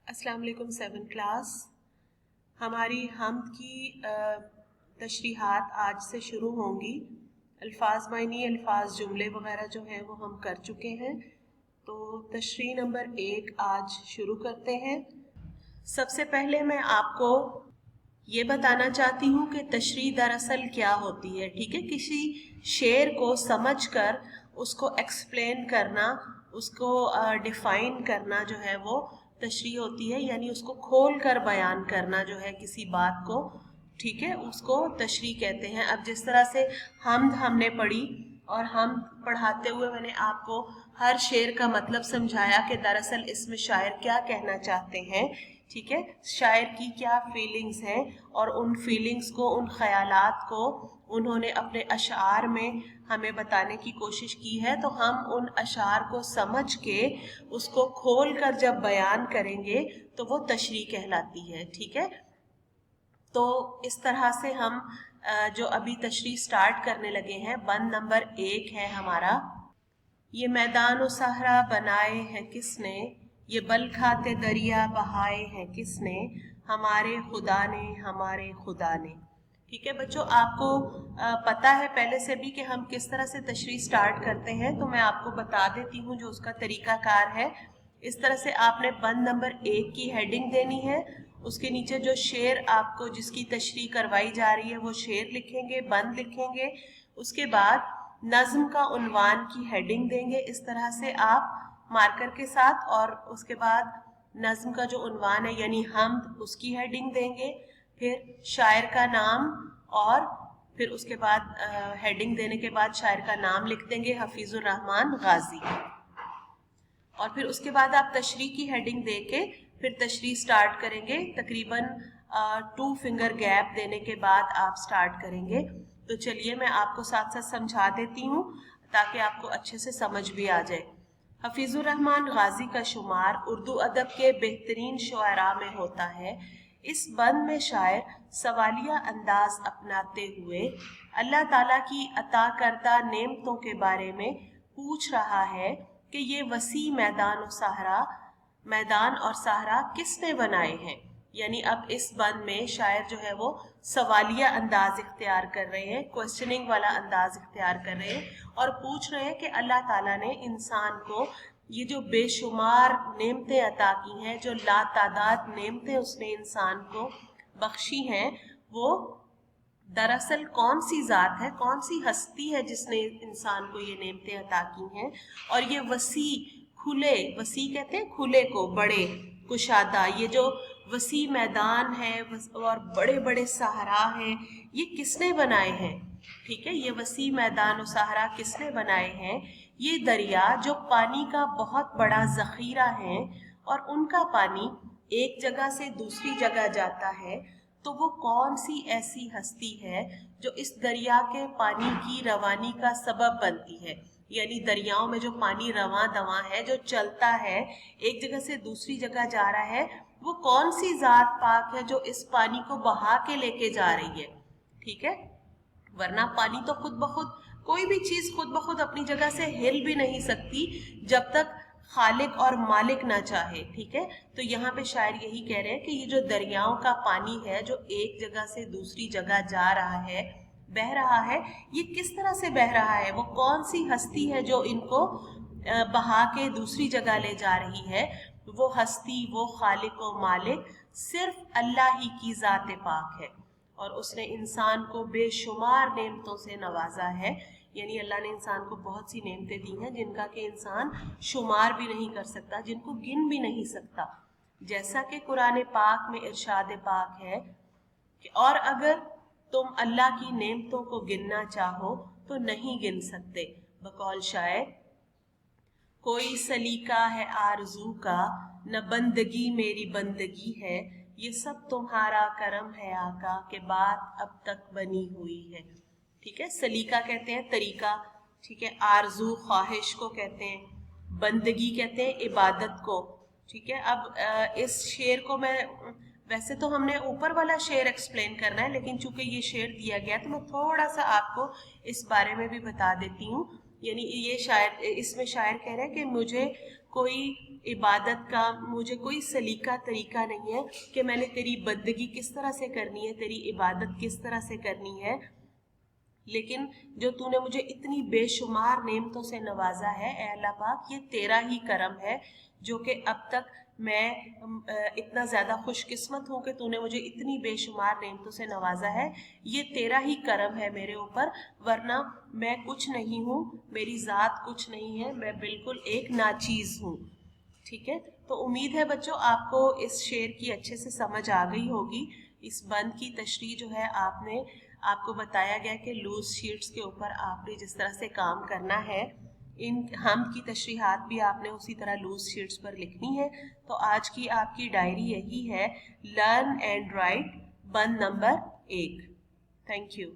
अस्सलाम वालेकुम 7 क्लास। हमारी हम्द की तशरीहात आज से शुरू होंगी। अल्फाज मायनी, अल्फाज जुमले वगैरह जो हैं वो हम कर चुके हैं। तो तशरीह नंबर 1 आज शुरू करते हैं। सबसे पहले मैं आपको ये बताना चाहती हूँ कि तशरीह दरअसल क्या होती है। ठीक है, किसी शेर को समझकर उसको एक्सप्लेन करना, उसको डिफाइन करना जो है वो तशरीह होती है, यानी उसको खोल कर बयान करना जो है किसी बात को, ठीक है, उसको तशरीह कहते हैं। अब जिस तरह से हमने पढ़ी और हम पढ़ाते हुए मैंने आपको हर शेर का मतलब समझाया कि दरअसल इसमें शायर क्या कहना चाहते हैं, ठीक है, शायर की क्या फीलिंग्स हैं और उन फीलिंग्स को, उन ख्यालात को उन्होंने अपने अशार में हमें बताने की कोशिश की है। तो हम उन अशार को समझ के उसको खोल कर जब बयान करेंगे तो वो तशरीह कहलाती है। ठीक है, तो इस तरह से हम जो अभी तशरीह स्टार्ट करने लगे हैं, बंद नंबर 1 है हमारा। ये मैदान व सहरा बनाए हैं किसने, ये बल खाते दरिया बहाए हैं किसने, हमारे खुदा ने, हमारे खुदा ने। ठीक है बच्चों, आपको पता है पहले से भी कि हम किस तरह से तशरीह स्टार्ट करते हैं, तो मैं आपको बता देती हूँ जो उसका तरीकाकार है। इस तरह से आपने बंद नंबर 1 की हेडिंग देनी है, उसके नीचे जो शेर आपको जिसकी तशरीह करवाई जा रही है वो शेर लिखेंगे, बंद लिखेंगे। उसके बाद नज्म का उन्वान की हेडिंग देंगे इस तरह से आप मार्कर के साथ, और उसके बाद नज्म का जो उन्वान है यानी हम्द, उसकी हेडिंग देंगे। फिर शायर का नाम, और फिर उसके बाद हेडिंग देने के बाद शायर का नाम लिख देंगे, हफीजुर रहमान गाजी। और फिर उसके बाद आप तशरीह की हेडिंग दे के फिर तशरीह स्टार्ट करेंगे। तकरीबन 2 फिंगर गैप देने के बाद आप स्टार्ट करेंगे। तो चलिए मैं आपको साथ साथ समझा देती हूँ ताकि आपको अच्छे से समझ भी आ जाए। हफीजुर रहमान गाजी का शुमार उर्दू अदब के बेहतरीन शुआरा में होता है। इस बंद में शायर सवालिया अंदाज अपनाते हुए अल्लाह ताला की अता करदा नेमतों के बारे में पूछ रहा है कि ये वसी मैदान और सहरा किसने बनाए हैं। यानी अब इस बंद में शायर जो है वो सवालिया अंदाज इख्तियार कर रहे हैं, क्वेश्चनिंग वाला अंदाज इख्तियार कर रहे हैं और पूछ रहे हैं कि अल्लाह ताला ने इंसान को ये जो बेशुमार नेमतें अता की हैं, जो लातादाद नेमतें उसने इंसान को बख्शी हैं, वो दरअसल कौन सी ज़ात है, कौन सी हस्ती है जिसने इंसान को ये नेमतें अता की हैं। और ये वसी, खुले, वसी कहते हैं खुले को, बड़े, कुशादा, ये जो वसी मैदान है और बड़े बड़े सहारा हैं, ये किसने बनाए हैं। ठीक है, ये वसी मैदान और सहारा किसने बनाए हैं। ये दरिया जो पानी का बहुत बड़ा जखीरा है और उनका पानी एक जगह से दूसरी जगह जाता है, तो वो कौन सी ऐसी हस्ती है जो इस दरिया के पानी की रवानी का सबब बनती है। यानी दरियाओं में जो पानी रवां दवां है, जो चलता है, एक जगह से दूसरी जगह जा रहा है, वो कौन सी जात पाक है जो इस पानी को बहा के लेके जा रही है। ठीक है, वरना पानी तो खुद ब खुद, कोई भी चीज खुद ब खुद अपनी जगह से हिल भी नहीं सकती जब तक खालिक और मालिक ना चाहे। ठीक है, तो यहाँ पे शायर यही कह रहे हैं कि ये जो दरियाओं का पानी है जो एक जगह से दूसरी जगह जा रहा है, बह रहा है, ये किस तरह से बह रहा है, वो कौन सी हस्ती है जो इनको बहा के दूसरी जगह ले जा रही है। वो हस्ती, वो खालिक व मालिक सिर्फ अल्लाह ही की ज़ात पाक है और उसने इंसान को बेशुमार नेमतों से नवाजा है। यानी अल्लाह ने इंसान को बहुत सी नेमतें दी हैं जिनका कि इंसान शुमार भी नहीं कर सकता, जिनको गिन भी नहीं सकता। जैसा कि कुरान पाक में इरशाद पाक है कि और अगर तुम अल्लाह की नेमतों को गिनना चाहो तो नहीं गिन सकते। बकौल शायर, कोई सलीका है आरज़ू का, न बंदगी मेरी बंदगी है, ये सब तुम्हारा करम है आका के बात अब तक बनी हुई है। ठीक है, सलीका कहते हैं तरीका, ठीक है, आरज़ू ख्वाहिश को कहते हैं, बंदगी कहते हैं इबादत को। ठीक है, अब इस शेर को मैं, वैसे तो हमने ऊपर वाला शेर एक्सप्लेन करना है, लेकिन चूंकि ये शेर दिया गया तो मैं थोड़ा सा आपको इस बारे में भी बता देती हूँ। यानी ये शायर, इसमें शायर कह रहे हैं कि मुझे कोई इबादत का मुझे कोई सलीका तरीका नहीं है कि मैंने तेरी बंदगी किस तरह से करनी है, तेरी इबादत किस तरह से करनी है, लेकिन जो तूने मुझे इतनी बेशुमार नेमतों से नवाजा है ए अल्लाह पाक, ये तेरा ही करम है जो कि अब तक मैं इतना ज़्यादा खुशकिस्मत हूँ कि तूने मुझे इतनी बेशुमार नेमतों से नवाजा है। ये तेरा ही करम है मेरे ऊपर, वरना मैं कुछ नहीं हूँ, मेरी ज़ात कुछ नहीं है, मैं बिल्कुल एक नाचीज़ हूँ। ठीक है, तो उम्मीद है बच्चों आपको इस शेर की अच्छे से समझ आ गई होगी। इस बंद की तशरीह जो है आपको बताया गया कि लूज शीट्स के ऊपर आपने जिस तरह से काम करना है, इन हम की तशरीहात भी आपने उसी तरह लूज शीट्स पर लिखनी है। तो आज की आपकी डायरी यही है, लर्न एंड राइट बंद नंबर 1। Thank you.